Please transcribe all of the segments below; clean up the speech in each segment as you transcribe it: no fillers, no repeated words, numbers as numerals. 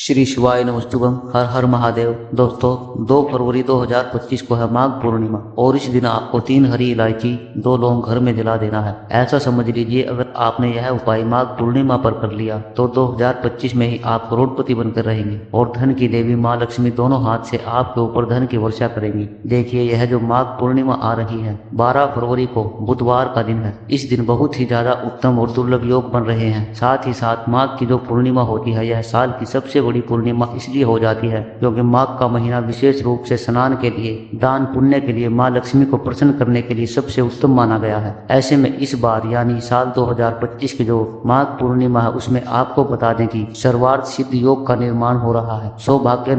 श्री शिवाय नमस्तुभम। हर हर महादेव। दोस्तों, 2 फरवरी 2025 को है माघ पूर्णिमा और इस दिन आपको 3 हरी इलायची 2 लौंग घर में जला देना है। ऐसा समझ लीजिए, अगर आपने यह उपाय माघ पूर्णिमा पर कर लिया तो 2025 में ही आप करोड़पति बनकर रहेंगे और धन की देवी माँ लक्ष्मी दोनों हाथ से आपके ऊपर धन की वर्षा करेंगी। देखिए, यह जो माघ पूर्णिमा आ रही है 12 फरवरी को बुधवार का दिन है। इस दिन बहुत ही ज्यादा उत्तम और दुर्लभ योग बन रहे हैं। साथ ही साथ माघ की जो पूर्णिमा होती है, यह साल की सबसे बड़ी पूर्णिमा इसलिए हो जाती है क्योंकि माघ का महीना विशेष रूप से स्नान के लिए, दान पुण्य के लिए, माँ लक्ष्मी को प्रसन्न करने के लिए सबसे उत्तम माना गया है। ऐसे में इस बार यानी साल 2025 की जो माघ पूर्णिमा है उसमें आपको बता दें कि सर्वार्थ सिद्ध योग का निर्माण हो रहा है। सौभाग्य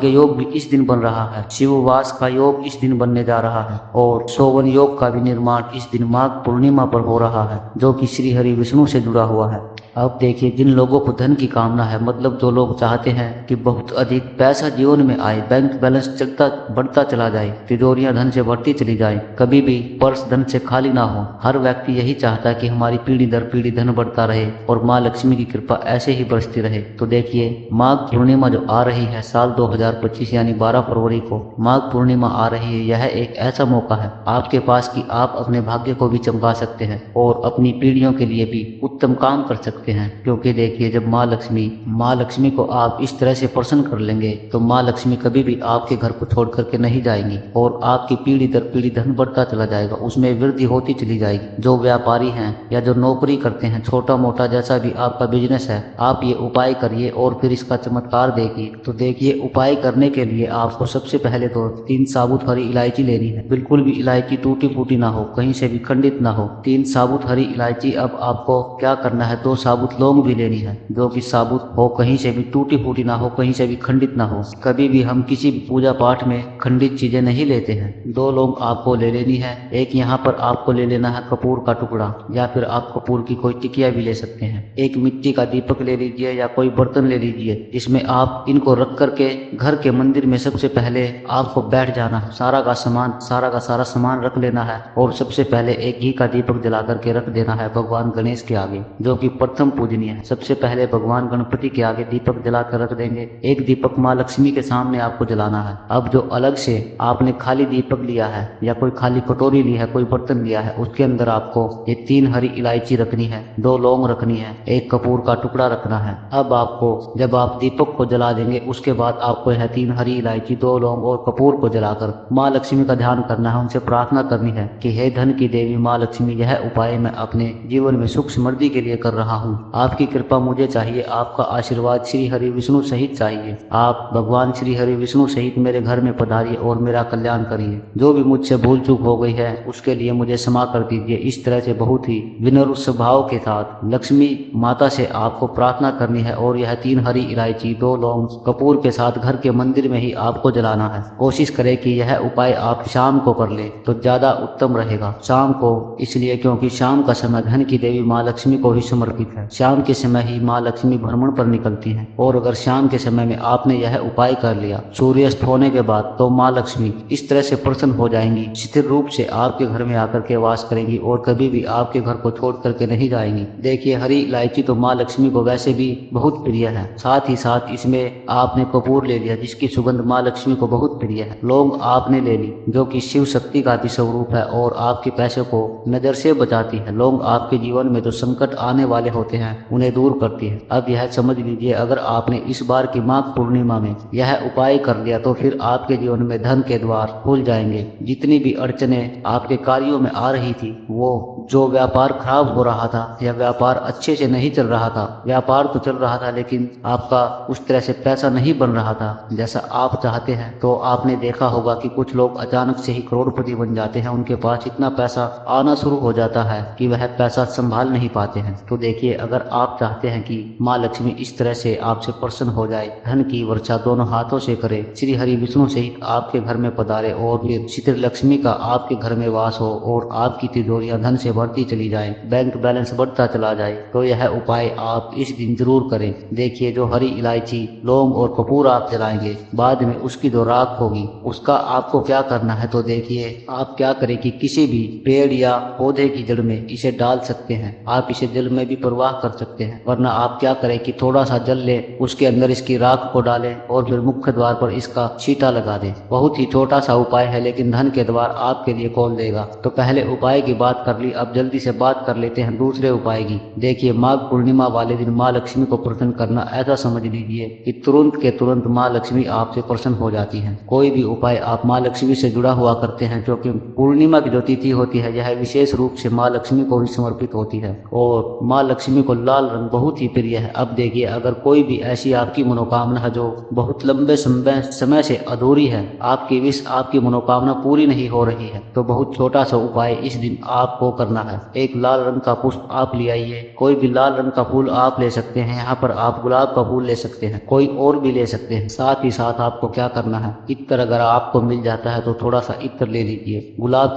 योग भी इस दिन बन रहा है। शिववास का योग इस दिन बनने जा रहा है और सोवन योग का भी निर्माण इस दिन माघ पूर्णिमा पर हो रहा है, जो कि श्री हरि विष्णु से जुड़ा हुआ है। अब देखिए, जिन लोगों को धन की कामना है, मतलब जो लोग चाहते हैं कि बहुत अधिक पैसा जीवन में आए, बैंक बैलेंस चलता बढ़ता चला जाए, तिजोरियां धन से भरती चली जाए, कभी भी पर्स धन से खाली ना हो। हर व्यक्ति यही चाहता है कि हमारी पीढ़ी दर पीढ़ी धन बढ़ता रहे और माँ लक्ष्मी की कृपा ऐसे ही बरसती रहे। तो देखिए, माघ पूर्णिमा जो आ रही है साल 2025 यानी 12 फरवरी को माघ पूर्णिमा आ रही है, यह एक ऐसा मौका है आपके पास कि आप अपने भाग्य को भी चमका सकते हैं और अपनी पीढ़ियों के लिए भी उत्तम काम कर सकते हैं। क्योंकि देखिए, जब माँ लक्ष्मी को आप इस तरह से प्रसन्न कर लेंगे तो माँ लक्ष्मी कभी भी आपके घर को छोड़ करके नहीं जाएंगी और आपकी पीढ़ी दर पीढ़ी धन बढ़ता चला जाएगा, उसमें वृद्धि होती चली जाएगी। जो व्यापारी हैं या जो नौकरी करते हैं, छोटा मोटा जैसा भी आपका बिजनेस है, आप ये उपाय करिए और फिर इसका चमत्कार देखिए। तो देखिए, उपाय करने के लिए आपको सबसे पहले तो 3 साबुत हरी इलायची लेनी है। बिल्कुल भी इलायची टूटी फूटी ना हो, कहीं से भी खंडित ना हो। 3 साबुत हरी इलायची। अब आपको क्या करना है, 2 साबुत लौंग भी लेनी है, जो कि साबुत हो, कहीं से भी टूटी फूटी ना हो, कहीं से भी खंडित ना हो। कभी भी हम किसी भी पूजा पाठ में खंडित चीजें नहीं लेते हैं। 2 लौंग आपको ले लेनी है। एक यहाँ पर आपको ले लेना है कपूर का टुकड़ा, या फिर आप कपूर की कोई टिकिया भी ले सकते हैं। एक मिट्टी का दीपक ले लीजिए या कोई बर्तन ले लीजिए, जिसमें आप इनको रख करके घर के मंदिर में सबसे पहले आपको बैठ जाना है। सारा का सारा सामान रख लेना है और सबसे पहले एक घी का दीपक जला करके रख देना है भगवान गणेश के आगे, जो कि प्रथम पूजनीय है। सबसे पहले भगवान गणपति के आगे दीपक जलाकर रख देंगे। एक दीपक माँ लक्ष्मी के सामने आपको जलाना है। अब जो अलग से आपने खाली दीपक लिया है या कोई खाली कटोरी ली है, कोई बर्तन लिया है, उसके अंदर आपको ये 3 हरी इलायची रखनी है, 2 लौंग रखनी है, एक कपूर का टुकड़ा रखना है। अब आपको जब आप दीपक को जला देंगे उसके बाद आपको यह 3 हरी इलायची, 2 लौंग और कपूर को जलाकर माँ लक्ष्मी का ध्यान करना है, उनसे प्रार्थना करनी है कि हे धन की देवी माँ लक्ष्मी, यह उपाय मैं अपने जीवन में सुख समृद्धि के लिए कर रहा हूँ। आपकी कृपा मुझे चाहिए, आपका आशीर्वाद श्री हरि विष्णु सहित चाहिए। आप भगवान श्री हरि विष्णु सहित मेरे घर में पधारिए और मेरा कल्याण करिए। जो भी मुझसे भूल चूक हो गई है उसके लिए मुझे क्षमा कर दीजिए। इस तरह से बहुत ही विनम्र स्वभाव के साथ लक्ष्मी माता से आपको प्रार्थना करनी है और यह 3 हरी इलायची, 2 लौंग कपूर के साथ घर के मंदिर में ही आपको जलाना है। कोशिश करें कि यह उपाय आप शाम को कर ले तो ज्यादा उत्तम रहेगा। शाम को इसलिए क्योंकि शाम का समय धन की देवी माँ लक्ष्मी को ही समर्पित है। शाम के समय ही माँ लक्ष्मी भ्रमण पर निकलती हैं और अगर शाम के समय में आपने यह उपाय कर लिया सूर्यास्त होने के बाद, तो माँ लक्ष्मी इस तरह से प्रसन्न हो जाएंगी, स्थिर रूप से आपके घर में आकर के वास करेंगी और कभी भी आपके घर को छोड़ करके नहीं जाएंगी। देखिए, हरी इलायची तो माँ लक्ष्मी को वैसे भी बहुत प्रिय है। साथ ही साथ इसमें आपने कपूर ले लिया जिसकी सुगंध माँ लक्ष्मी को बहुत प्रिय है। लौंग आपने ले ली जो कि शिव शक्ति का भी स्वरूप है और आपके पैसों को नजर से बचाती है। लौंग आपके जीवन में जो संकट आने वाले होते हैं उन्हें दूर करती है। अब यह समझ लीजिए, अगर आपने इस बार की माघ पूर्णिमा में यह उपाय कर लिया तो फिर आपके जीवन में धन के द्वार खुल जाएंगे। जितनी भी अड़चने आपके कार्यों में आ रही थी, वो जो व्यापार खराब हो रहा था या व्यापार अच्छे से नहीं चल रहा था, व्यापार तो चल रहा था लेकिन आपका उस तरह से पैसा नहीं बन रहा था जैसा आप चाहते हैं, तो आपने देखा होगा कि कुछ लोग अचानक से ही करोड़पति बन जाते हैं। उनके पास इतना पैसा आना शुरू हो जाता है कि वह पैसा संभाल नहीं पाते हैं। तो देखिए, अगर आप चाहते हैं कि माँ लक्ष्मी इस तरह से आपसे प्रसन्न हो जाए, धन की वर्षा दोनों हाथों से करे, श्री हरि विष्णु सहित आपके घर में पधारे और फिर शीतल लक्ष्मी का आपके घर में वास हो और आपकी तिजोरियां धन से बढ़ती चली जाए, बैंक बैलेंस बढ़ता चला जाए, तो यह उपाय आप इस दिन जरूर करें। देखिए, जो हरी इलायची, लौंग और कपूर आप जलाएंगे, बाद में उसकी जो राख होगी उसका आपको क्या करना है, तो देखिए आप क्या करें कि किसी भी पेड़ या पौधे की जड़ में इसे डाल सकते हैं। आप इसे जल में भी प्रवाहित निर्वाह कर सकते हैं। वरना आप क्या करें कि थोड़ा सा जल ले, उसके अंदर इसकी राख को डालें और फिर मुख्य द्वार पर इसका छींटा लगा दें। बहुत ही छोटा सा उपाय है, लेकिन धन के द्वार आपके लिए खोल देगा। तो पहले उपाय की बात कर ली, अब जल्दी से बात कर लेते हैं दूसरे उपाय की। देखिए, माघ पूर्णिमा वाले दिन माँ लक्ष्मी को प्रसन्न करना ऐसा समझ लीजिए कि तुरंत के तुरंत माँ लक्ष्मी आपसे प्रसन्न हो जाती है। कोई भी उपाय आप माँ लक्ष्मी से जुड़ा हुआ करते हैं, क्योंकि पूर्णिमा की जो तिथि होती है यह विशेष रूप से माँ लक्ष्मी को ही समर्पित होती है और माँ लक्ष्मी को लाल रंग बहुत ही प्रिय है। अब देखिए, अगर कोई भी ऐसी आपकी मनोकामना है जो बहुत लंबे समय से अधूरी है, आपकी विश, आपकी मनोकामना पूरी नहीं हो रही है, तो बहुत छोटा सा उपाय इस दिन आपको करना है। एक लाल रंग का पुष्प आप ले आइए, कोई भी लाल रंग का फूल आप ले सकते हैं। यहाँ पर आप गुलाब का फूल ले सकते हैं, कोई और भी ले सकते हैं। साथ ही साथ आपको क्या करना है, इत्र अगर आपको मिल जाता है तो थोड़ा सा इत्र ले लीजिए, गुलाब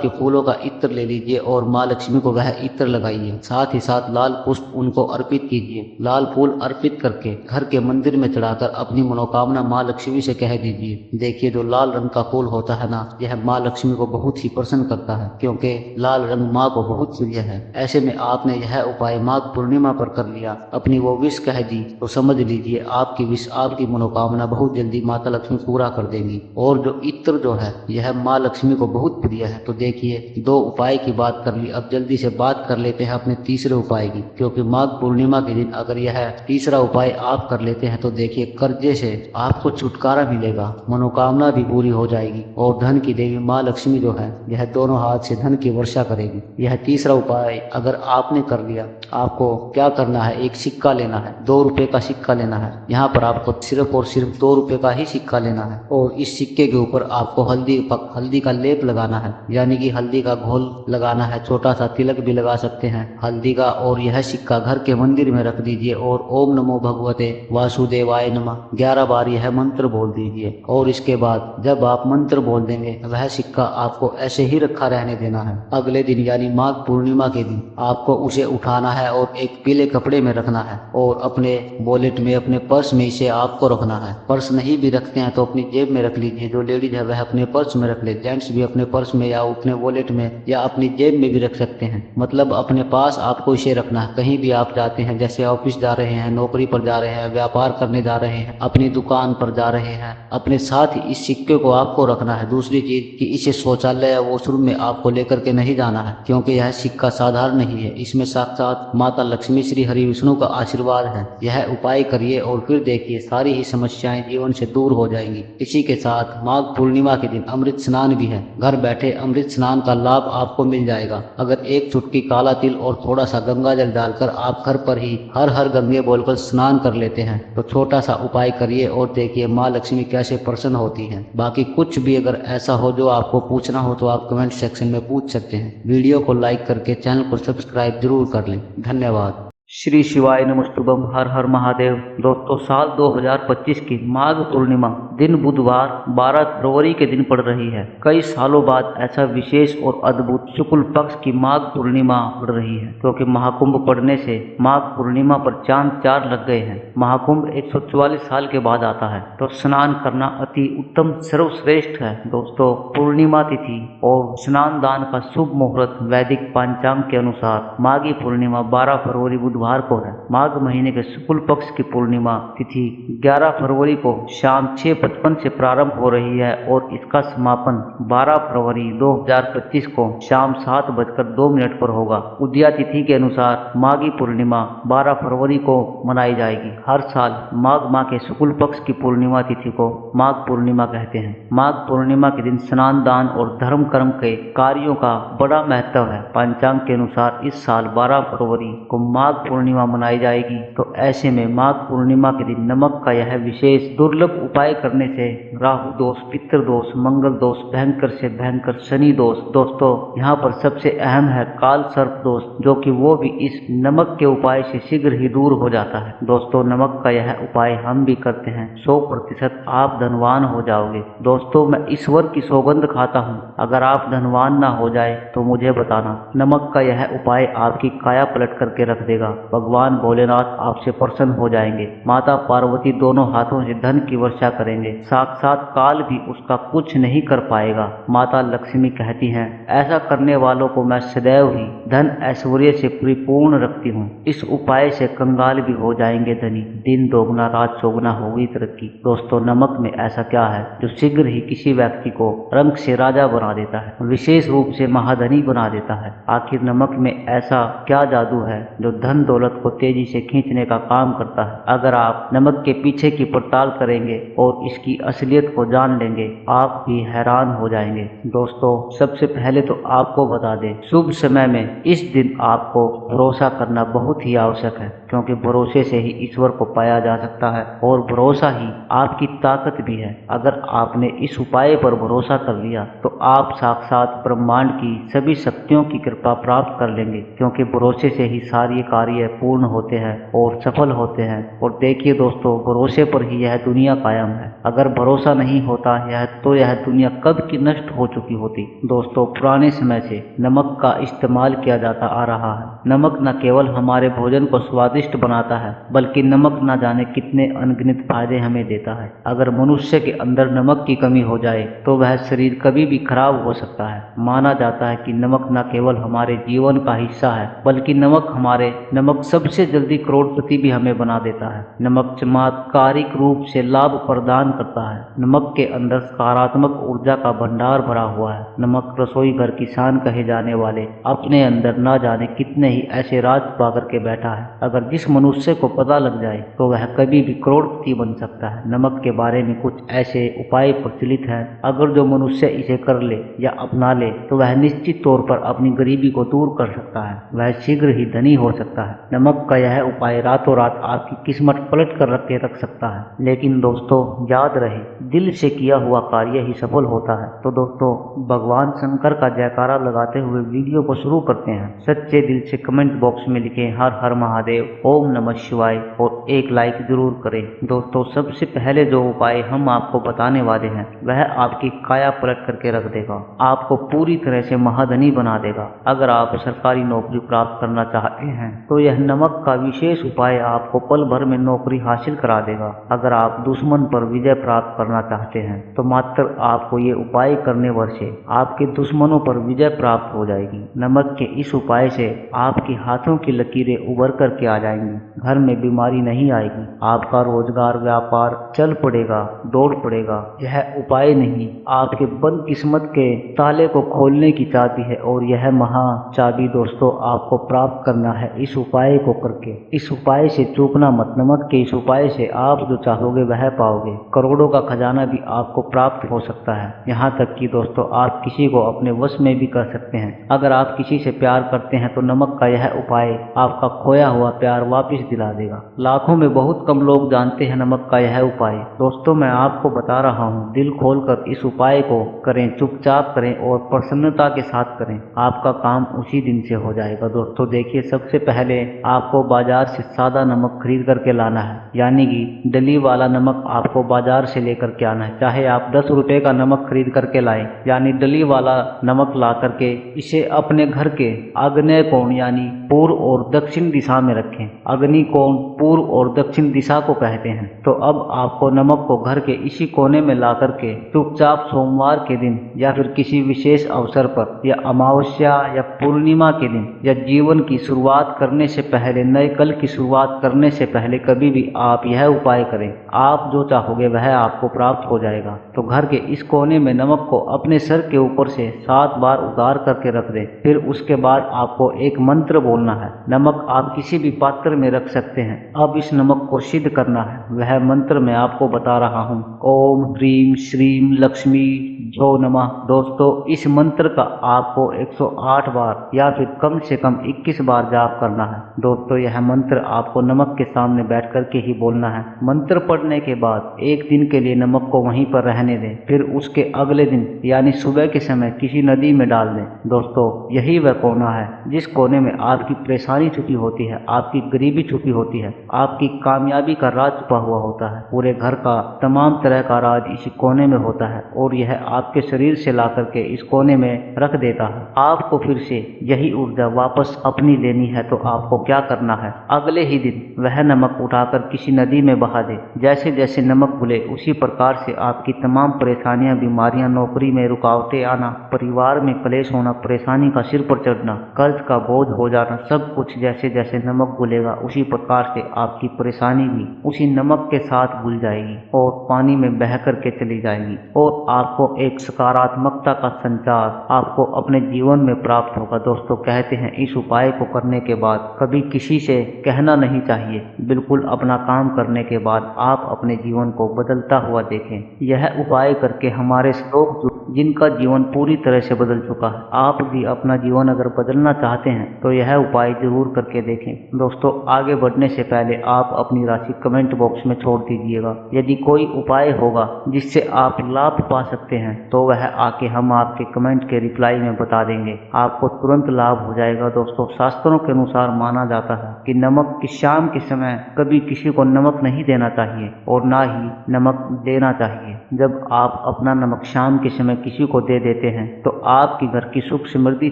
के फूलों का इत्र ले लीजिए और माँ लक्ष्मी को वह इत्र लगाइए। साथ ही साथ लाल पुष्प उनको अर्पित कीजिए। लाल फूल अर्पित करके घर के मंदिर में चढ़ाकर अपनी मनोकामना माँ लक्ष्मी से कह दीजिए। देखिए, जो लाल रंग का फूल होता है ना, यह माँ लक्ष्मी को बहुत ही प्रसन्न करता है, क्योंकि लाल रंग माँ को बहुत प्रिय है। ऐसे में आपने यह उपाय माघ पूर्णिमा पर कर लिया, अपनी वो विश कह दी, तो समझ लीजिए आपकी विश, आपकी मनोकामना बहुत जल्दी माता लक्ष्मी पूरा कर देंगी। और जो इत्र जो है यह माँ लक्ष्मी को बहुत प्रिय है। तो देखिए, दो उपाय की बात कर ली, अब जल्दी से बात कर लेते हैं अपने तीसरे उपाय की, क्योंकि माघ पूर्णिमा के दिन अगर यह तीसरा उपाय आप कर लेते हैं तो देखिए, कर्जे से आपको छुटकारा मिलेगा, मनोकामना भी पूरी हो जाएगी और धन की देवी माँ लक्ष्मी जो है यह दोनों हाथ से धन की वर्षा करेगी। यह तीसरा उपाय अगर आपने कर लिया, आपको क्या करना है, एक सिक्का लेना है, 2 रुपए का सिक्का लेना है। यहाँ पर आपको सिर्फ और सिर्फ 2 रुपए का ही सिक्का लेना है और इस सिक्के के ऊपर आपको हल्दी का लेप लगाना है, यानी कि हल्दी का घोल लगाना है। छोटा सा तिलक भी लगा सकते हैं हल्दी का। और यह सिक्का घर के मंदिर में रख दीजिए और ओम नमो भगवते वासुदेवाय नमः 11 बार यह मंत्र बोल दीजिए। और इसके बाद जब आप मंत्र बोल देंगे, वह सिक्का आपको ऐसे ही रखा रहने देना है। अगले दिन यानी माघ पूर्णिमा के दिन आपको उसे उठाना है और एक पीले कपड़े में रखना है और अपने वॉलेट में, अपने पर्स में इसे आपको रखना है। पर्स नहीं भी रखते हैं तो अपनी जेब में रख लीजिए। जो लेडीज है वह अपने पर्स में रख ले, जेंट्स भी अपने पर्स में या अपने वॉलेट में या अपनी जेब में भी रख सकते हैं। मतलब अपने पास आपको इसे रखना है। कहीं भी आप जाते हैं, जैसे ऑफिस जा रहे हैं, नौकरी पर जा रहे हैं, व्यापार करने जा रहे हैं, अपनी दुकान पर जा रहे हैं, अपने साथ ही इस सिक्के को आपको रखना है। दूसरी चीज कि इसे शौचालय या वॉशरूम में आपको लेकर के नहीं जाना है, क्योंकि यह सिक्का साधारण नहीं है, इसमें साक्षात माता लक्ष्मी श्री हरि विष्णु का आशीर्वाद है। यह उपाय करिए और फिर देखिए, सारी ही समस्याएं जीवन से दूर हो जाएंगी। इसी के साथ माघ पूर्णिमा के दिन अमृत स्नान भी है। घर बैठे अमृत स्नान का लाभ आपको मिल जाएगा। अगर एक चुटकी काला तिल और थोड़ा सा गंगा जल डालकर आप घर पर ही हर हर गंगे बोलकर स्नान कर लेते हैं, तो छोटा सा उपाय करिए और देखिए माँ लक्ष्मी कैसे प्रसन्न होती है। बाकी कुछ भी अगर ऐसा हो जो आपको पूछना हो तो आप कमेंट सेक्शन में पूछ सकते हैं। वीडियो को लाइक करके चैनल को सब्सक्राइब जरूर कर लें। धन्यवाद। श्री शिवाय नमस्तुभम, हर हर महादेव। दोस्तों, साल 2025 की माघ पूर्णिमा दिन बुधवार 12 फरवरी के दिन पड़ रही है। कई सालों बाद ऐसा विशेष और अद्भुत शुक्ल पक्ष की माघ पूर्णिमा पड़ रही है, क्योंकि महाकुंभ पड़ने से माघ पूर्णिमा पर चांद 4 लग गए हैं। महाकुंभ 144 साल के बाद आता है, तो स्नान करना अति उत्तम सर्वश्रेष्ठ है। दोस्तों, पूर्णिमा तिथि और स्नान दान का शुभ मुहूर्त वैदिक पंचांग के अनुसार माघी पूर्णिमा 12 फरवरी बुधवार को है। माघ महीने के शुक्ल पक्ष की पूर्णिमा तिथि 11 फरवरी को शाम 6:55 से प्रारंभ हो रही है और इसका समापन 12 फरवरी 2025 को शाम 7:02 पर होगा। उदया तिथि के अनुसार माघी पूर्णिमा 12 फरवरी को मनाई जाएगी। हर साल माघ माह के शुक्ल पक्ष की पूर्णिमा तिथि को माघ पूर्णिमा कहते हैं। माघ पूर्णिमा के दिन स्नान दान और धर्म कर्म के कार्यों का बड़ा महत्व है। पंचांग के अनुसार इस साल 12 फरवरी को माघ पूर्णिमा मनाई जाएगी, तो ऐसे में माघ पूर्णिमा के दिन नमक का यह विशेष दुर्लभ उपाय करने से राहु दोष, पितृ दोष, मंगल दोष, भयंकर से भयंकर शनि दोष, दोस्तों यहाँ पर सबसे अहम है काल सर्प दोष, जो कि वो भी इस नमक के उपाय से शीघ्र ही दूर हो जाता है। दोस्तों, नमक का यह उपाय हम भी करते हैं, 100% आप धनवान हो जाओगे। दोस्तों, मैं ईश्वर की सौगंध खाता हूँ, अगर आप धनवान ना हो जाए तो मुझे बताना। नमक का यह उपाय आपकी काया पलट करके रख देगा। भगवान भोलेनाथ आपसे प्रसन्न हो जाएंगे। माता पार्वती दोनों हाथों से धन की वर्षा करेंगे, साक्षात काल भी उसका कुछ नहीं कर पाएगा। माता लक्ष्मी कहती हैं, ऐसा करने वालों को मैं सदैव ही धन ऐश्वर्य से परिपूर्ण रखती हूँ। इस उपाय से कंगाल भी हो जाएंगे धनी, दिन दोगुना रात चौगुना होगी तरक्की। दोस्तों, नमक में ऐसा क्या है जो शीघ्र ही किसी व्यक्ति को रंग से राजा बना देता है, विशेष रूप से महाधनी बना देता है? आखिर नमक में ऐसा क्या जादू है जो धन दौलत को तेजी से खींचने का काम करता है? अगर आप नमक के पीछे की पड़ताल करेंगे और इसकी असलियत को जान लेंगे, आप भी हैरान हो जाएंगे। दोस्तों, सबसे पहले तो आपको बता दें, शुभ समय में इस दिन आपको भरोसा करना बहुत ही आवश्यक है, क्योंकि भरोसे से ही ईश्वर को पाया जा सकता है और भरोसा ही आपकी ताकत भी है। अगर आपने इस उपाय पर भरोसा कर लिया तो आप साक्षात ब्रह्मांड की सभी शक्तियों की कृपा प्राप्त कर लेंगे, क्योंकि भरोसे से ही सारे कार्य पूर्ण होते हैं और सफल होते हैं। और देखिए दोस्तों, भरोसे पर ही यह दुनिया कायम है। अगर भरोसा नहीं होता तो यह दुनिया कब की नष्ट हो चुकी होती। दोस्तों, पुराने समय से नमक का इस्तेमाल किया जाता आ रहा है। नमक न केवल हमारे भोजन को स्वादिष्ट बनाता है, बल्कि नमक न जाने कितने अनगिनत फायदे हमें देता है। अगर मनुष्य के अंदर नमक की कमी हो जाए तो वह शरीर कभी भी खराब हो सकता है। माना जाता है कि नमक न केवल हमारे जीवन का हिस्सा है, बल्कि नमक सबसे जल्दी करोड़पति भी हमें बना देता है। नमक चमत्कारिक रूप से लाभ प्रदान करता है। नमक के अंदर सकारात्मक ऊर्जा का भंडार भरा हुआ है। नमक रसोई घर की शान कहे जाने वाले अपने अंदर न जाने कितने ही ऐसे राज छुपा करके बैठा है। अगर जिस मनुष्य को पता लग जाए तो वह कभी भी करोड़पति बन सकता है। नमक के बारे में कुछ ऐसे उपाय प्रचलित हैं, अगर जो मनुष्य इसे कर ले या अपना ले तो वह निश्चित तौर पर अपनी गरीबी को दूर कर सकता है, वह शीघ्र ही धनी हो सकता है। नमक का यह उपाय रातों रात आपकी किस्मत पलट कर रख सकता है। लेकिन दोस्तों, याद रहे, दिल से किया हुआ कार्य ही सफल होता है। तो दोस्तों, भगवान शंकर का जयकारा लगाते हुए वीडियो को शुरू करते हैं। सच्चे दिल से कमेंट बॉक्स में लिखें हर हर महादेव, ओम नमः शिवाय और एक लाइक जरूर करें। दोस्तों, सबसे पहले जो उपाय हम आपको बताने वाले हैं वह आपकी काया पलट करके रख देगा, आपको पूरी तरह से महाधनी बना देगा। अगर आप सरकारी नौकरी प्राप्त करना चाहते हैं तो यह नमक का विशेष उपाय आपको पल भर में नौकरी हासिल करा देगा। अगर आप दुश्मन पर विजय प्राप्त करना चाहते हैं तो मात्र आपको ये उपाय करने वर्ष से आपके दुश्मनों पर विजय प्राप्त हो जाएगी। नमक के इस उपाय से आपके हाथों की लकीरें उभर करके आ जाएंगी, घर में बीमारी नहीं आएगी, आपका रोजगार व्यापार चल पड़ेगा, दौड़ पड़ेगा। यह उपाय नहीं, आपके बंद किस्मत के ताले को खोलने की चाबी है और यह महा चाबी दोस्तों आपको प्राप्त करना है इस उपाय को करके। इस उपाय से चूकना मत। नमक के इस उपाय से आप जो चाहोगे वह पाओगे। करोड़ों का खजाना भी आपको प्राप्त हो सकता है। यहाँ तक कि दोस्तों, आप किसी को अपने वश में भी कर सकते हैं। अगर आप किसी से प्यार करते हैं तो नमक का यह उपाय आपका खोया हुआ प्यार वापस दिला देगा। लाखों में बहुत कम लोग जानते हैं नमक का यह उपाय। दोस्तों, मैं आपको बता रहा हूँ, दिल खोलकर इस उपाय को करें, चुपचाप करें और प्रसन्नता के साथ करें। आपका काम उसी दिन से हो जाएगा। दोस्तों देखिए, सबसे पहले आपको बाजार से सादा नमक खरीद करके लाना है, यानी कि डली वाला नमक आपको बाजार से लेकर के आना है। चाहे आप 10 रुपए का नमक खरीद करके लाएं, यानी डली वाला नमक ला करके इसे अपने घर के आग्नेय कोण यानी पूर्व और दक्षिण दिशा में रखें। अग्नि कोण पूर्व और दक्षिण दिशा को कहते हैं। तो अब आपको नमक को घर के इसी कोने में ला करके चुपचाप सोमवार के दिन या फिर किसी विशेष अवसर पर या अमावस्या या पूर्णिमा के दिन या जीवन की शुरुआत करने से पहले, नए कल की शुरुआत करने से पहले कभी भी आप यह उपाय करें। आप जो चाहोगे वह आपको प्राप्त हो जाएगा। तो घर के इस कोने में नमक को अपने सर के ऊपर से 7 बार उतार करके रख दें। फिर उसके बाद आपको एक मंत्र बोलना है। नमक आप किसी भी पात्र में रख सकते हैं। अब इस नमक को सिद्ध करना है, वह मंत्र मैं आपको बता रहा हूँ। ओम ह्रीम श्रीम लक्ष्मी जो नमः। दोस्तों, इस मंत्र का आपको 108 बार या फिर कम से कम 21 बार जाप करना है। दोस्तों, यह मंत्र आपको नमक के सामने बैठ करके ही बोलना है। मंत्र पढ़ने के बाद एक दिन के लिए नमक को वहीं पर रहने दें, फिर उसके अगले दिन यानी सुबह के समय किसी नदी में डाल दें। दोस्तों, यही वह कोना है जिस कोने में आपकी परेशानी छुपी होती है, आपकी गरीबी छुपी होती है, आपकी कामयाबी का राज छुपा हुआ होता है। पूरे घर का तमाम तरह का राज इसी कोने में होता है और यह आपके शरीर से ला करके इस कोने में रख देता है। आपको फिर से यही ऊर्जा वापस अपनी लेनी है तो आप आपको क्या करना है, अगले ही दिन वह नमक उठाकर किसी नदी में बहा दे। जैसे जैसे नमक घुले उसी प्रकार से आपकी तमाम परेशानियां, बीमारियां, नौकरी में रुकावटें आना, परिवार में क्लेश होना, परेशानी का सिर पर चढ़ना, कर्ज का बोझ हो जाना, सब कुछ जैसे जैसे नमक घुलेगा उसी प्रकार से आपकी परेशानी भी उसी नमक के साथ घुल जाएगी और पानी में बह करके चली जाएगी और आपको एक सकारात्मकता का संचार आपको अपने जीवन में प्राप्त होगा। दोस्तों, कहते हैं इस उपाय को करने के बाद कभी किसी से कहना नहीं चाहिए। बिल्कुल अपना काम करने के बाद आप अपने जीवन को बदलता हुआ देखें। यह उपाय करके हमारे लोग जिनका जीवन पूरी तरह से बदल चुका है, आप भी अपना जीवन अगर बदलना चाहते हैं तो यह उपाय जरूर करके देखें। दोस्तों, आगे बढ़ने से पहले आप अपनी राशि कमेंट बॉक्स में छोड़ दीजिएगा। यदि कोई उपाय होगा जिससे आप लाभ पा सकते हैं तो वह आके हम आपके कमेंट के रिप्लाई में बता देंगे, आपको तुरंत लाभ हो जाएगा। दोस्तों, शास्त्रों के अनुसार माना जाता है कि नमक की शाम के समय कभी किसी को नमक नहीं देना चाहिए और ना ही नमक देना चाहिए। जब आप अपना नमक शाम के समय किसी को दे देते हैं तो आपके घर की सुख समृद्धि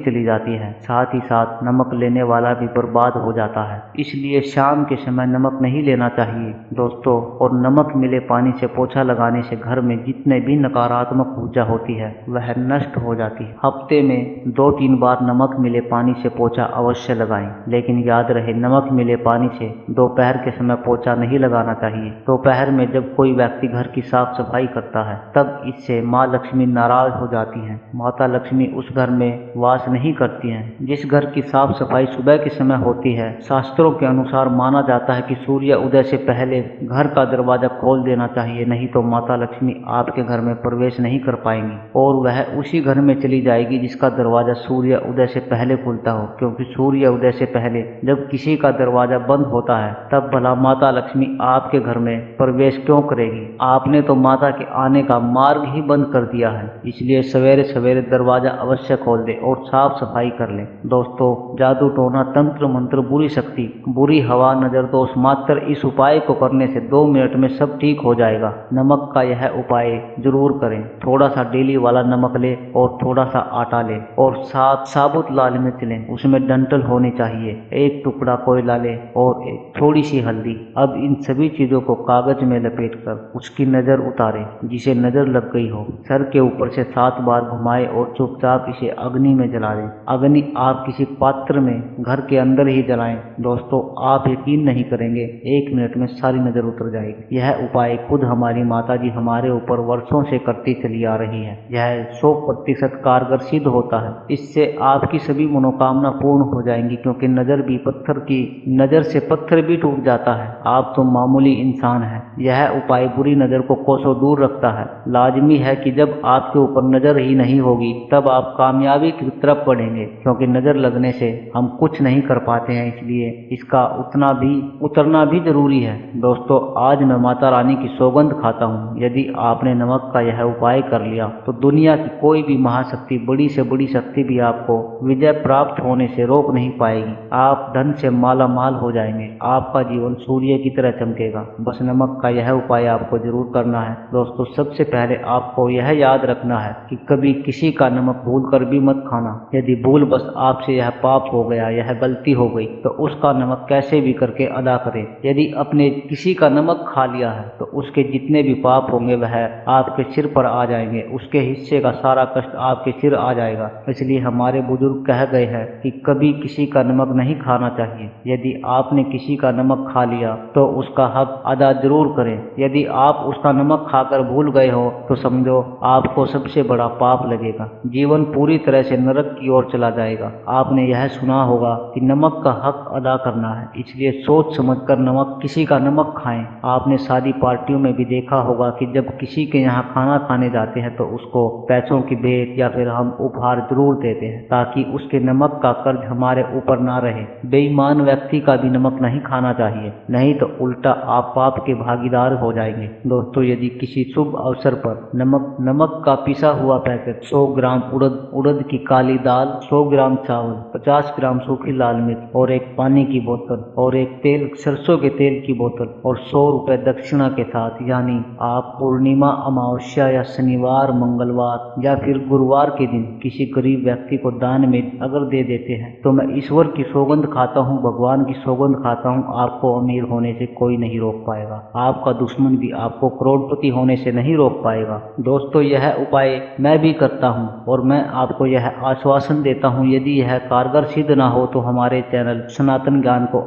चली जाती है, साथ ही साथ नमक लेने वाला भी बर्बाद हो जाता है। इसलिए शाम के समय नमक नहीं लेना चाहिए दोस्तों। और नमक मिले पानी से पोछा लगाने से घर में जितने भी नकारात्मक ऊर्जा होती है वह नष्ट हो जाती है। हफ्ते में 2-3 बार नमक मिले पानी से पोछा अवश्य लगाएं, लेकिन याद रहे नमक मिले पानी से दोपहर के समय पोछा नहीं लगाना चाहिए। दोपहर में जब कोई व्यक्ति घर की साफ सफाई करता है तब इससे माँ लक्ष्मी नाराज हो जाती हैं। माता लक्ष्मी उस घर में वास नहीं करती हैं। जिस घर की साफ सफाई सुबह के समय होती है, शास्त्रों के अनुसार माना जाता है कि सूर्य उदय से पहले घर का दरवाजा खोल देना चाहिए, नहीं तो माता लक्ष्मी आपके घर में प्रवेश नहीं कर पाएंगी और वह उसी घर में चली जाएगी जिसका दरवाजा सूर्य उदय से पहले खुलता हो। क्योंकि सूर्य उदय से पहले जब किसी का दरवाजा बंद होता है तब भला माता लक्ष्मी आपके घर में प्रवेश क्यों करेगी? आपने तो माता के आने का मार्ग ही बंद कर दिया है। इसलिए सवेरे सवेरे दरवाजा अवश्य खोल दे और साफ सफाई कर ले। दोस्तों, जादू टोना तंत्र मंत्र बुरी शक्ति बुरी हवा नजर दोष मात्र इस उपाय को करने से 2 मिनट में सब ठीक हो जाएगा। नमक का यह उपाय जरूर करें। थोड़ा सा डेली वाला नमक ले और थोड़ा सा आटा ले और साथ साबुत लाल मिर्च लें, उसमें डंठल होनी चाहिए, 1 टुकड़ा कोयला ले और थोड़ी सी हल्दी। अब इन सभी चीजों को कागज में लपेटकर उसकी नजर उतारे जिसे नजर लग गई हो, सर के ऊपर से 7 बार घुमाए और चुपचाप इसे अग्नि में जला दें। अग्नि आप किसी पात्र में घर के अंदर ही जलाएं। दोस्तों, आप यकीन नहीं करेंगे, 1 मिनट में सारी नजर उतर जाएगी। यह उपाय खुद हमारी माता जी हमारे ऊपर वर्षों से करती चली आ रही है। यह 100% कारगर सिद्ध होता है। इससे आपकी सभी मनोकामना पूर्ण हो जाएंगी, क्योंकि नजर से पत्थर भी टूट जाता है। आप तो मामूली इंसान हैं। यह उपाय बुरी नजर को कोसों दूर रखता है। लाजमी है कि जब आपके ऊपर नजर ही नहीं होगी तब आप कामयाबी की तरफ बढ़ेंगे, क्योंकि नजर लगने से हम कुछ नहीं कर पाते हैं, इसलिए इसका उतरना भी जरूरी है। दोस्तों, आज मैं माता रानी की सौगंध खाता हूँ, यदि आपने नमक का यह उपाय कर लिया तो दुनिया की कोई भी महाशक्ति, बड़ी से बड़ी शक्ति भी आपको विजय प्राप्त होने से रोक नहीं पाएगी। आप धन से माला माल हो जाएंगे। आपका जीवन सूर्य की तरह चमकेगा। बस नमक का यह उपाय आपको जरूर करना है। दोस्तों, सबसे पहले आपको यह याद रखना है कि कभी किसी का नमक भूल कर भी मत खाना। यदि भूल बस आपसे यह पाप हो गया, यह गलती हो गई, तो उसका नमक कैसे भी करके अदा करें। यदि आपने किसी का नमक खा लिया है तो उसके जितने भी पाप होंगे वह आपके सिर पर आ जाएंगे। उसके हिस्से का सारा कष्ट आपके सिर आ जाएगा। इसलिए हमारे बुजुर्ग कह गए हैं कि कभी किसी का नमक नहीं खाना चाहिए। यदि आपने किसी का नमक खा लिया तो उसका हक अदा जरूर करें। यदि आप उसका नमक खाकर भूल गए हो तो समझो आपको सबसे बड़ा पाप लगेगा। जीवन पूरी तरह से नरक की ओर चला जाएगा। आपने यह सुना होगा कि नमक का हक अदा करना है, इसलिए सोच समझकर किसी का नमक खाएं। आपने शादी पार्टियों में भी देखा होगा कि जब किसी के यहाँ खाना खाने जाते हैं तो उसको पैसों की भेंट या फिर हम उपहार जरूर देते हैं, ताकि उसके नमक का कर्ज हमारे ऊपर ना रहे। बेईमान व्यक्ति का भी नमक नहीं खाना चाहिए, नहीं तो उल्टा आप पाप के भागीदार हो जाएंगे। दोस्तों, यदि किसी शुभ अवसर पर नमक का पिसा हुआ पैकेट, 100 ग्राम उड़द की काली दाल, 100 ग्राम चावल, 50 ग्राम सूखी लाल मिर्च और एक पानी की बोतल और एक सरसों के तेल की बोतल और 100 रुपए दक्षिणा के साथ, यानी आप पूर्णिमा, अमावस्या या शनिवार, मंगलवार या फिर गुरुवार के दिन किसी गरीब व्यक्ति को दान में अगर दे देते हैं तो मैं ईश्वर की सौगंध खाता हूँ, भगवान की सौगंध खाता हूँ, आपको अमीर होने से कोई नहीं रोक पाएगा। आपका दुश्मन भी आपको करोड़पति होने से नहीं रोक पाएगा। दोस्तों, यह उपाय मैं भी करता हूँ और मैं आपको यह आश्वासन देता हूँ, यदि यह कारगर सिद्ध ना हो तो हमारे चैनल सनातन ज्ञान को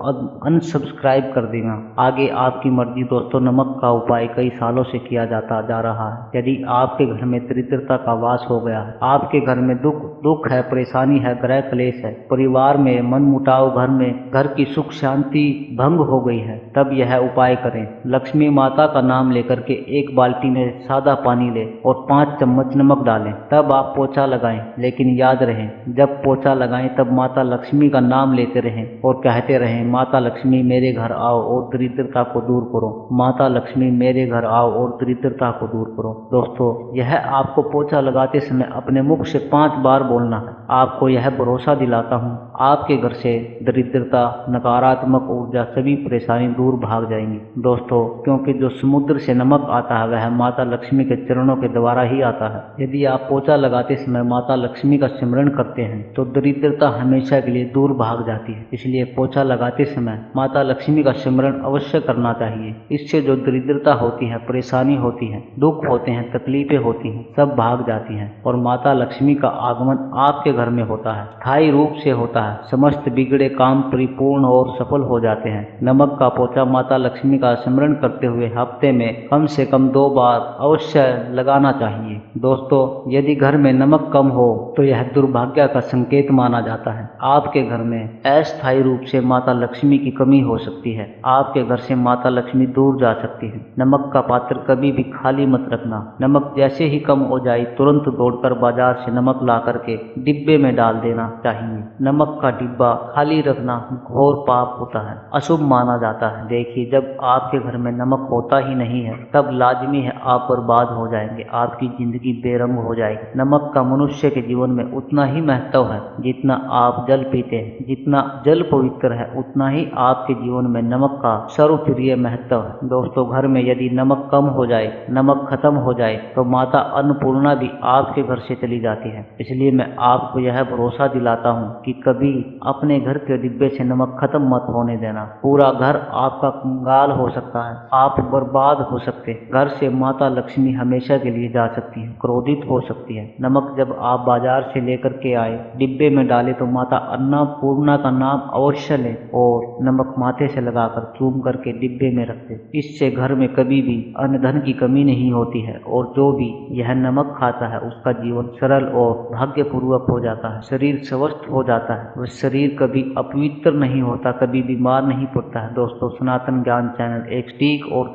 अनसब्सक्राइब कर देना। आगे आपकी मर्जी दोस्तों। नमक का उपाय कई सालों से किया जाता जा रहा है। यदि आपके घर में दरिद्रता का वास हो गया है, आपके घर में दुख है, परेशानी है, ग्रह क्लेश है, परिवार में मनमुटाव, घर की सुख शांति भंग हो गई है, तब यह उपाय करें। लक्ष्मी माता का नाम लेकर के एक बाल्टी में सादा पानी ले और 5 चम्मच नमक डालें, तब आप पोछा लगाएं। लेकिन याद रहे, जब पोछा लगाएं तब माता लक्ष्मी का नाम लेते रहें और कहते रहें, माता लक्ष्मी मेरे घर आओ और दरिद्रता को दूर करो, माता लक्ष्मी मेरे घर आओ और दरिद्रता को दूर करो। दोस्तों, यह आपको पोछा लगाते समय अपने मुख से 5 बार बोलना है। आपको यह भरोसा दिलाता हूँ, आपके घर से दरिद्रता, नकारात्मक ऊर्जा, सभी परेशानी दूर भाग जाएंगी। दोस्तों, क्योंकि जो समुद्र से नमक आता है वह माता लक्ष्मी के चरणों के द्वारा ही आता है। यदि आप पोछा लगाते समय माता लक्ष्मी का सिमरन करते हैं तो दरिद्रता हमेशा के लिए दूर भाग जाती है। इसलिए पोछा लगाते समय माता लक्ष्मी का सिमरन अवश्य करना चाहिए। इससे जो दरिद्रता होती है, परेशानी होती है, दुख होते हैं, तकलीफें होती हैं, सब भाग जाती हैं और माता लक्ष्मी का आगमन आपके घर में होता है, स्थायी रूप से होता है। समस्त बिगड़े काम परिपूर्ण और सफल हो जाते हैं। नमक का पोछा माता लक्ष्मी का स्मरण करते हुए हफ्ते में कम से कम 2 बार अवश्य लगाना चाहिए। दोस्तों, यदि घर में नमक कम हो तो यह दुर्भाग्य का संकेत माना जाता है। आपके घर में अस्थायी रूप से माता लक्ष्मी की कमी हो सकती है। आपके घर से माता लक्ष्मी दूर जा सकती है। नमक का पात्र कभी भी खाली मत रखना। नमक जैसे ही कम हो जाए तुरंत दौड़कर बाजार से नमक ला करके डिब्बे में डाल देना चाहिए। नमक का डिब्बा खाली रखना घोर पाप होता है, अशुभ माना जाता है। देखिए, जब आपके घर में नमक होता ही नहीं है तब लाजमी है आप बर्बाद हो जाएंगे, आपकी जिंदगी बेरंग हो जाएगी। नमक का मनुष्य के जीवन में उतना ही महत्व है जितना आप जल पीते हैं। जितना जल पवित्र है उतना ही आपके जीवन में नमक का सर्वप्रिय महत्व है। दोस्तों, घर में यदि नमक कम हो जाए, नमक खत्म हो जाए तो माता अन्नपूर्णा भी आपके घर से चली जाती है। इसलिए मैं आपको यह भरोसा दिलाता हूँ कि कभी अपने घर के डिब्बे से नमक खत्म मत होने देना। पूरा घर आपका कंगाल हो सकता है, आप बर्बाद हो सकते हैं। घर से माता लक्ष्मी हमेशा के लिए जा सकती है, क्रोधित हो सकती है। नमक जब आप बाजार से लेकर के आए, डिब्बे में डाले तो माता अन्नपूर्णा का नाम अवश्य लें और नमक माथे से लगाकर चूम करके डिब्बे में रख दें। इससे घर में कभी भी अन्न धन की कमी नहीं होती है और जो भी यह नमक खाता है उसका जीवन सरल और भाग्यपूर्वक हो जाता है। शरीर स्वस्थ हो जाता है, वह शरीर कभी अपवित्र नहीं होता, कभी बीमार नहीं पड़ता है। दोस्तों, सनातन ज्ञान चैनल एक सटीक और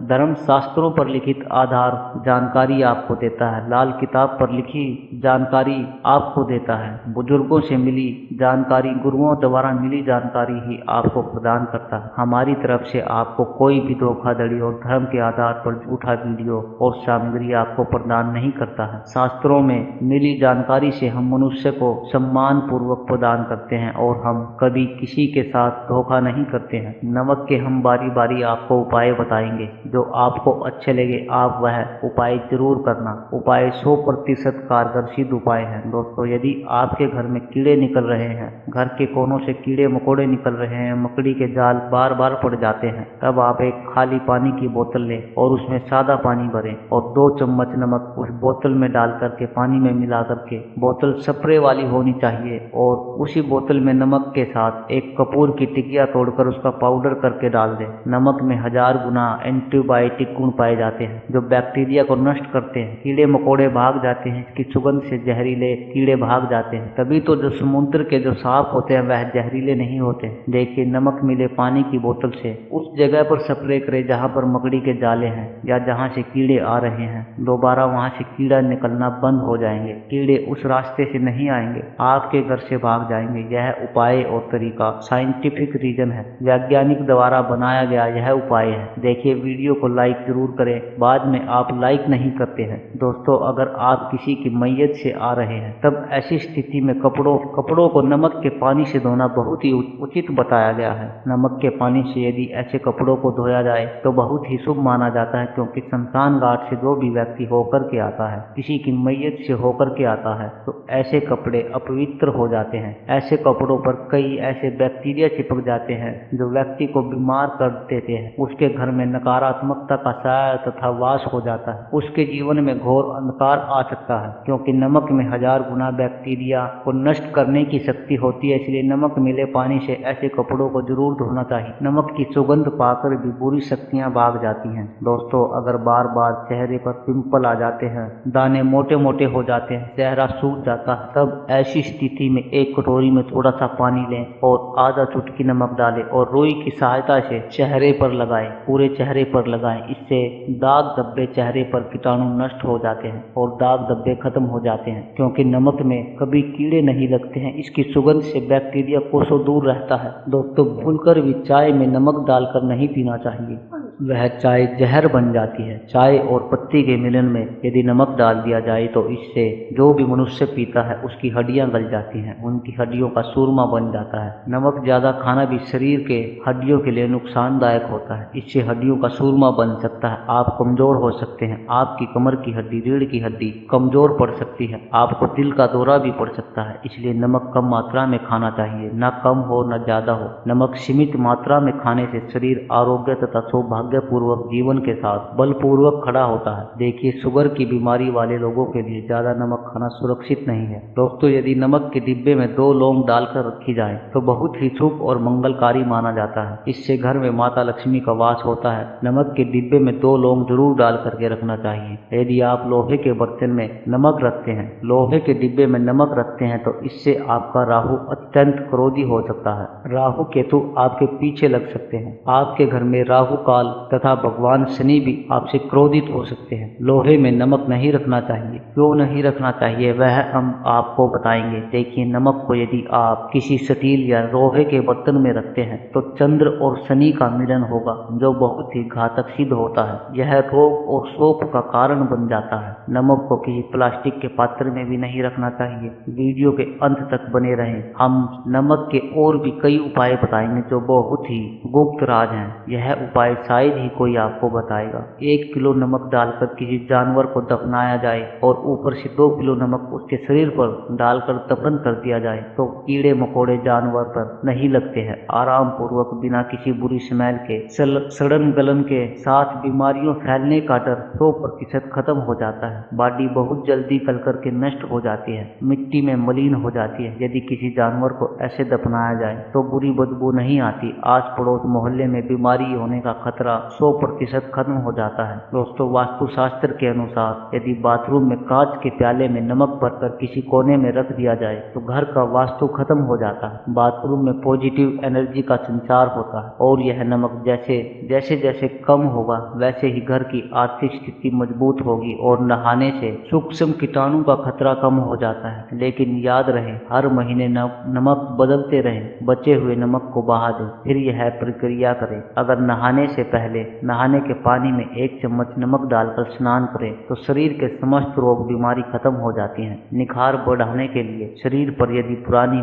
धर्म शास्त्रों पर लिखित आधार जानकारी आपको देता है। लाल किताब पर लिखी जानकारी आपको देता है। बुजुर्गों से मिली जानकारी, गुरुओं द्वारा मिली जानकारी ही आपको प्रदान करता है। हमारी तरफ से आपको कोई भी धोखाधड़ी और धर्म के आधार पर झूठा वीडियो और सामग्री आपको प्रदान नहीं करता है। शास्त्रों में मिली जानकारी से हम मनुष्य को सम्मान पूर्वक प्रदान करते हैं और हम कभी किसी के साथ धोखा नहीं करते हैं। नमक के हम बारी बारी आपको उपाय बताएंगे, जो आपको अच्छे लगे आप वह उपाय जरूर करना। उपाय 100% कारगर सिद्ध उपाय है। दोस्तों, यदि आपके घर में कीड़े निकल रहे हैं, घर के कोनों से कीड़े मकोड़े निकल रहे हैं, मकड़ी के जाल बार बार पड़ जाते हैं, तब आप एक खाली पानी की बोतल लें और उसमें सादा पानी भरें और 2 चम्मच नमक उस बोतल में डाल करके पानी में मिला करके, बोतल स्प्रे वाली होनी चाहिए, और उसी बोतल में नमक के साथ एक कपूर की टिकिया तोड़कर उसका पाउडर करके डाल दें। नमक में 1000 गुना एंटीबायोटिक गुण पाए जाते हैं जो बैक्टीरिया को नष्ट करते हैं। कीड़े मकोड़े भाग जाते हैं, इसकी सुगंध से जहरीले कीड़े भाग जाते हैं। तभी तो जो समुद्र के जो सांप होते हैं वह जहरीले नहीं होते। देखिए, नमक मिले पानी की बोतल से उस जगह पर स्प्रे करें जहां पर मकड़ी के जाले हैं या जहां से कीड़े आ रहे हैं। दोबारा वहां से कीड़ा निकलना बंद हो जाएंगे, कीड़े उस रास्ते से नहीं आएंगे, आपके घर से भाग जाएंगे। यह उपाय और तरीका साइंटिफिक रीजन है, वैज्ञानिक द्वारा बनाया गया यह उपाय है। देखिए, वीडियो को लाइक जरूर करें, बाद में आप लाइक नहीं करते हैं। दोस्तों, अगर आप किसी की मैयत से आ रहे हैं तब ऐसी स्थिति में कपड़ों को नमक के पानी से धोना बहुत ही उचित बताया गया है। नमक के पानी से यदि ऐसे कपड़ों को धोया जाए तो बहुत ही शुभ माना जाता है, क्योंकि शमशान घाट से जो भी व्यक्ति होकर के आता है, किसी की मैयत से होकर के आता है, तो ऐसे कपड़े अपवित्र हो जाते हैं। ऐसे कपड़ों पर कई ऐसे बैक्टीरिया चिपक जाते हैं जो व्यक्ति को बीमार कर देते हैं। उसके घर में नकारात्मकता का साया तथा वास हो जाता है। उसके जीवन में घोर अंधकार आ सकता है, क्योंकि नमक में 1000 गुना बैक्टीरिया को नष्ट करने की शक्ति होती है। इसलिए नमक मिले पानी से ऐसे कपड़ों को जरूर धोना चाहिए। नमक की सुगंध पाकर भी बुरी शक्तियां भाग जाती हैं। दोस्तों, अगर बार बार चेहरे पर पिंपल आ जाते हैं, दाने मोटे मोटे हो जाते हैं, चेहरा सूख जाता है, तब ऐसी स्थिति में एक कटोरी में थोड़ा सा पानी लें और आधा चुटकी नमक डालें और रुई की सहायता से चेहरे पर लगाएं, पूरे चेहरे पर लगाएं। इससे दाग धब्बे, चेहरे पर कीटाणु नष्ट हो जाते हैं और दाग धब्बे खत्म हो जाते हैं, क्योंकि नमक में कभी कीड़े नहीं लगते हैं। इसकी सुगंध से बैक्टीरिया कोसों दूर रहता है। दोस्तों, भूलकर भी चाय में नमक डालकर नहीं पीना चाहिए, वह चाय जहर बन जाती है। चाय और पत्ती के मिलन में यदि नमक डाल दिया जाए तो इससे जो भी मनुष्य पीता है उसकी हड्डियां गल जाती हैं, उनकी हड्डियों का सूरमा बन जाता है। नमक ज्यादा खाना भी शरीर के हड्डियों के लिए नुकसानदायक होता है। इससे हड्डियों का सूरमा बन सकता है, आप कमजोर हो सकते हैं, आपकी कमर की हड्डी, रीढ़ की हड्डी कमजोर पड़ सकती है, आपको दिल का दौरा भी पड़ सकता है। इसलिए नमक कम मात्रा में खाना चाहिए, न कम हो न ज्यादा हो। नमक सीमित मात्रा में खाने से शरीर आरोग्य तथा सौभाग्यपूर्वक जीवन के साथ बलपूर्वक खड़ा होता है। देखिए, शुगर की बीमारी वाले लोगों के लिए ज्यादा नमक खाना सुरक्षित नहीं है। दोस्तों, यदि नमक के डिब्बे में 2 लौंग डालकर रखी जाए तो बहुत ही शुभ और मंगलकारी माना जाता है। इससे घर में माता लक्ष्मी का वास होता है। नमक के डिब्बे में 2 लौंग जरूर डाल करके रखना चाहिए। यदि आप लोहे के बर्तन में नमक रखते हैं, लोहे के डिब्बे में नमक रखते हैं, तो इससे आपका राहु अत्यंत क्रोधी हो सकता है। राहु केतु आपके पीछे लग सकते हैं। आपके घर में राहु काल तथा भगवान शनि भी आपसे क्रोधित हो सकते हैं। लोहे में नमक नहीं रखना चाहिए। क्यों नहीं रखना चाहिए वह हम आपको बताएंगे। देखिए, नमक को यदि आप किसी स्टील या लोहे के बर्तन में रखते हैं तो चंद्र और शनि का मिलन होगा, जो बहुत ही घातक सिद्ध होता है। यह रोग और शोक का कारण बन जाता है। नमक को किसी प्लास्टिक के पात्र में भी नहीं रखना चाहिए। वीडियो के अंत तक बने रहें, हम नमक के और भी कई उपाय बताएंगे जो बहुत ही गुप्त राज हैं। यह उपाय शायद ही कोई आपको बताएगा। 1 किलो नमक डालकर किसी जानवर को दफनाया जाए और ऊपर से 2 किलो नमक उसके शरीर पर डालकर दफन कर दिया जाए तो कीड़े मकोड़े जानवर पर नहीं लगते हैं। आराम पूर्वक बिना किसी बुरी स्मेल के, सड़न गलन के साथ बीमारियों फैलने का डर 100% खत्म हो जाता है। बॉडी बहुत जल्दी गल करके नष्ट हो जाती है, मिट्टी में मलिन हो जाती है। यदि किसी जानवर को ऐसे दफनाया जाए तो बुरी बदबू नहीं आती। आस पड़ोस मोहल्ले में बीमारी होने का खतरा 100% खत्म हो जाता है। दोस्तों, वास्तुशास्त्र के अनुसार यदि बाथरूम में कांच के प्याले में नमक भरकर किसी कोने में रख दिया जाए तो घर का वास्तु खत्म हो जाता है। बाथरूम में पॉजिटिव एनर्जी का संचार होता है और यह नमक जैसे जैसे कम होगा वैसे ही घर की आर्थिक स्थिति मजबूत होगी और नहाने से सूक्ष्म कीटाणु का खतरा कम हो जाता है। लेकिन याद रहे, हर महीने नमक बदलते रहे, बचे हुए नमक को बहा दें, फिर यह प्रक्रिया करें। अगर नहाने से पहले नहाने के पानी में 1 चम्मच नमक डालकर स्नान करें तो शरीर के समस्त रोग बीमारी खत्म हो जाती हैं। निखार बढ़ाने के लिए शरीर पर यदि पुरानी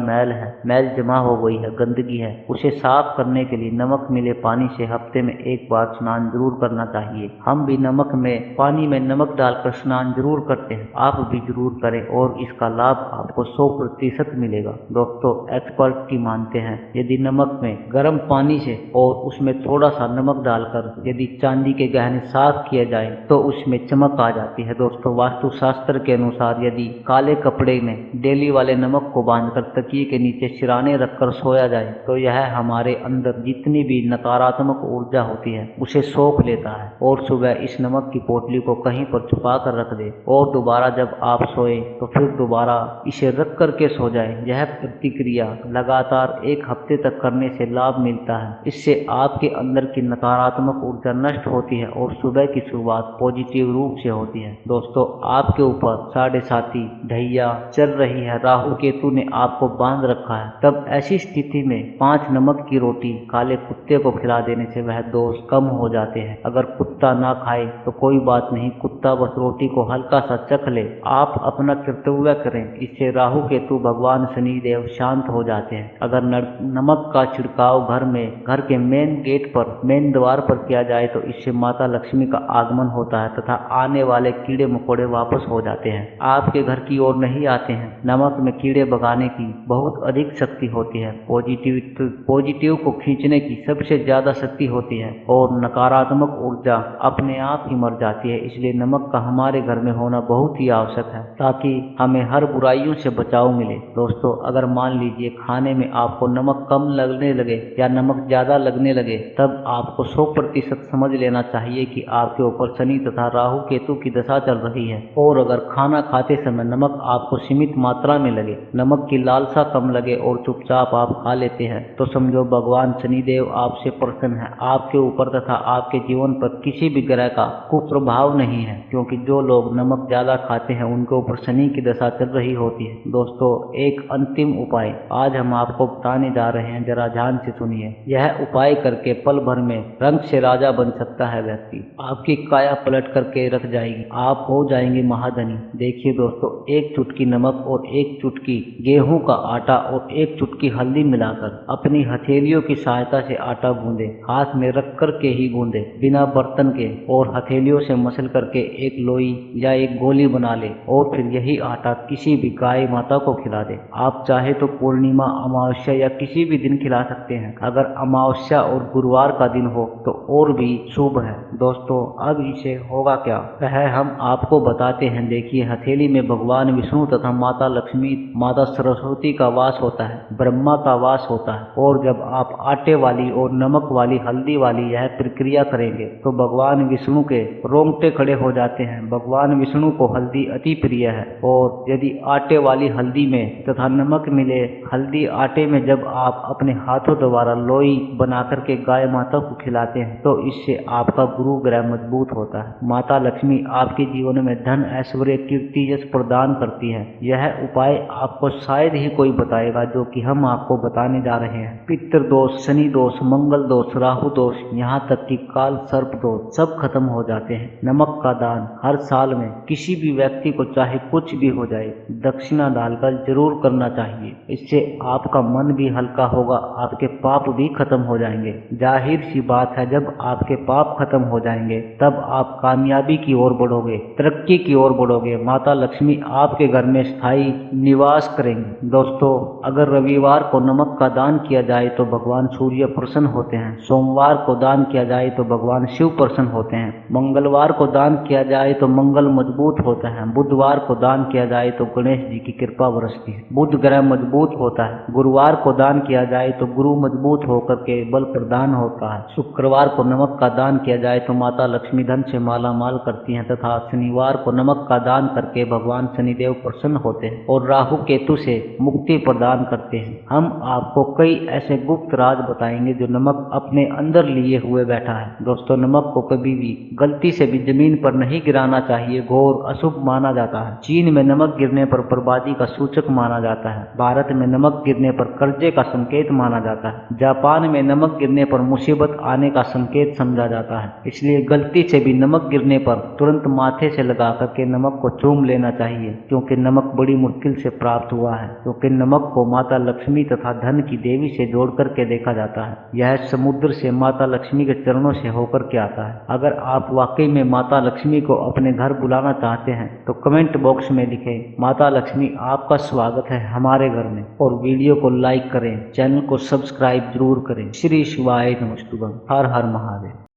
मैल जमा हो गई है, गंदगी है, उसे साफ करने के लिए नमक मिले पानी से हफ्ते में 1 बार स्नान जरूर करना चाहिए। हम भी पानी में नमक डालकर स्नान जरूर करते हैं, आप भी जरूर करें और इसका लाभ आपको 100% मिलेगा। दोस्तों, एक्सपर्ट की मानते हैं यदि नमक में गर्म पानी से और उसमें थोड़ा सा नमक डालकर यदि चांदी के गहने साफ किए जाए तो उसमें चमक आ जाती है। दोस्तों, वास्तुशास्त्र के अनुसार यदि काले कपड़े में डेली वाले नमक को बांधकर तकिए के नीचे सिराने रखकर सोया जाए तो यह हमारे अंदर जितनी भी नकारात्मक ऊर्जा होती है उसे सोख लेता है और सुबह इस नमक की पोटली को कहीं पर छुपा कर रख दे और दोबारा जब आप सोए तो फिर दोबारा इसे रख करके सो जाए। यह प्रतिक्रिया लगातार 1 हफ्ते तक करने से लाभ मिलता है। इससे आपके अंदर की नकारात्मक ऊर्जा नष्ट होती है और सुबह की शुरुआत पॉजिटिव रूप से होती है। दोस्तों, आपके ऊपर 7.5 ढैया चल रही है, राहु केतु ने आपको बांध रखा है, तब ऐसी स्थिति में 5 नमक की रोटी काले कुत्ते को खिला देने से वह दोष कम हो जाते हैं। अगर कुत्ता ना खाए तो कोई बात नहीं, कुत्ता बस रोटी को हल्का सा चख ले, आप अपना कर्तव्य करें। इससे राहु केतु भगवान शनिदेव शांत हो जाते हैं। अगर नमक का छिड़काव घर के मेन गेट पर, मेन द्वार पर किया जाए तो इससे माता लक्ष्मी का आगमन होता है तथा आने वाले कीड़े मकोड़े वापस हो जाते हैं, आपके घर की ओर नहीं आते हैं। नमक में कीड़े भगाने की बहुत अधिक शक्ति होती है। पॉजिटिव को खींचने की सबसे ज्यादा शक्ति होती है और नकारात्मक ऊर्जा अपने आप ही मर जाती है। इसलिए नमक का हमारे घर में होना बहुत ही आवश्यक है ताकि हमें हर बुराइयों से बचाव मिले। दोस्तों, अगर मान लीजिए खाने में आपको नमक कम लगने लगे या नमक ज्यादा लगने लगे, तब आपको 100% समझ लेना चाहिए कि आपके ऊपर शनि तथा राहु केतु की दशा चल रही है। और अगर खाना खाते समय नमक आपको सीमित मात्रा में लगे, नमक की लालसा कम लगे और चुपचाप आप खा लेते हैं, तो समझो भगवान शनिदेव आपसे प्रसन्न है। आपके ऊपर तथा आपके जीवन पर किसी भी ग्रह का कुप्रभाव नहीं है, क्योंकि जो लोग नमक ज्यादा खाते हैं उनके ऊपर शनि की दशा चल रही होती है। दोस्तों, एक अंतिम उपाय आज हम आपको बताने जा रहे हैं, जरा ध्यान से सुनिए। यह उपाय करके पल भर में रंग से राजा बन सकता है व्यक्ति। आपकी काया पलट करके रख जाएगी, आप हो जाएंगे महाधनी। देखिए दोस्तों, एक चुटकी नमक और एक चुटकी गेहूं का आटा और एक चुटकी हल्दी मिलाकर अपनी हथेलियों की सहायता से आटा गूंदे, हाथ में रख करके ही गूंदे, बिना बर्तन के, और हथेलियों से मसल करके एक लोई या एक गोली बना ले और फिर यही आटा किसी भी गाय माता को खिला दे। आप चाहे तो पूर्णिमा, अमावस्या या किसी भी दिन खिला सकते हैं। अगर अमावस्या और गुरुवार का दिन हो तो और भी शुभ है। दोस्तों, अब इसे होगा क्या, वह हम आपको बताते हैं। देखिए, हथेली में भगवान विष्णु तथा माता लक्ष्मी, माता सरस्वती का वास होता है, ब्रह्मा का वास होता है। और जब आप आटे वाली और नमक वाली हल्दी वाली यह प्रक्रिया करेंगे तो भगवान विष्णु के रोंगटे खड़े हो जाते हैं। भगवान विष्णु को हल्दी अति प्रिय है और यदि आटे वाली हल्दी में तथा नमक मिले हल्दी आटे में जब आप अपने हाथों द्वारा लोई बना करके गाय माता को खिलाते हैं तो इससे आपका गुरु ग्रह मजबूत होता है। माता लक्ष्मी आपके जीवन में धन, ऐश्वर्य, कीर्ति, यश प्रदान करती है। यह उपाय आपको शायद ही कोई बताएगा जो कि हम आपको बताने जा रहे हैं। पितृ दोष, शनि दोष, मंगल दोष, राहु दोष, यहाँ तक कि काल सर्प दोष सब खत्म हो जाते हैं। नमक का दान हर साल में किसी भी व्यक्ति को चाहे कुछ भी हो जाए दक्षिणा डालकर जरूर करना चाहिए। इससे आपका मन भी हल्का होगा, आपके पाप भी खत्म हो जाएंगे। जाहिर सी बात है, जब आपके पाप खत्म हो जाएंगे तब आप कामयाबी की ओर बढ़ोगे, तरक्की की ओर बढ़ोगे। माता लक्ष्मी आपके घर में स्थायी निवास करेंगे। दोस्तों, अगर रविवार को नमक का दान किया जाए तो भगवान सूर्य प्रसन्न होते हैं। सोमवार को दान किया जाए तो भगवान शिव प्रसन्न होते हैं। मंगलवार को दान किया जाए तो मंगल मजबूत होता है। बुधवार को दान किया जाए तो गणेश जी की कृपा बरसती है, बुध ग्रह मजबूत होता है। गुरुवार को दान किया जाए तो गुरु मजबूत होकर के बल प्रदान होता है। शुक्रवार को नमक का दान किया जाए तो माता लक्ष्मी धन से माला माल करती हैं तथा शनिवार को नमक का दान करके भगवान शनिदेव प्रसन्न होते हैं और राहु केतु से मुक्ति प्रदान करते हैं। हम आपको कई ऐसे गुप्त राज बताएंगे जो नमक अपने अंदर लिए हुए बैठा है। दोस्तों, नमक को कभी भी गलती से भी जमीन पर नहीं गिराना चाहिए, घोर अशुभ माना जाता है। चीन में नमक गिरने पर बर्बादी का सूचक माना जाता है। भारत में नमक गिरने पर कर्जे का संकेत माना जाता है। जापान में नमक गिरने पर मुसीबत आने का संकेत समझा जाता है। इसलिए गलती से भी नमक गिरने पर तुरंत माथे से लगा करके नमक को चूम लेना चाहिए, क्योंकि नमक बड़ी मुश्किल से प्राप्त हुआ है। क्योंकि नमक को माता लक्ष्मी तथा धन की देवी से जोड़ करके देखा जाता है। यह समुद्र से माता लक्ष्मी के चरणों से होकर के आता है। अगर आप वाकई में माता लक्ष्मी को अपने घर बुलाना चाहते हैं तो कमेंट बॉक्स में लिखें, माता लक्ष्मी आपका स्वागत है हमारे घर में, और वीडियो को लाइक करें, चैनल को सब्सक्राइब जरूर करें। श्री शिवाय नमस्तुभ्यं। हर हर महादेव।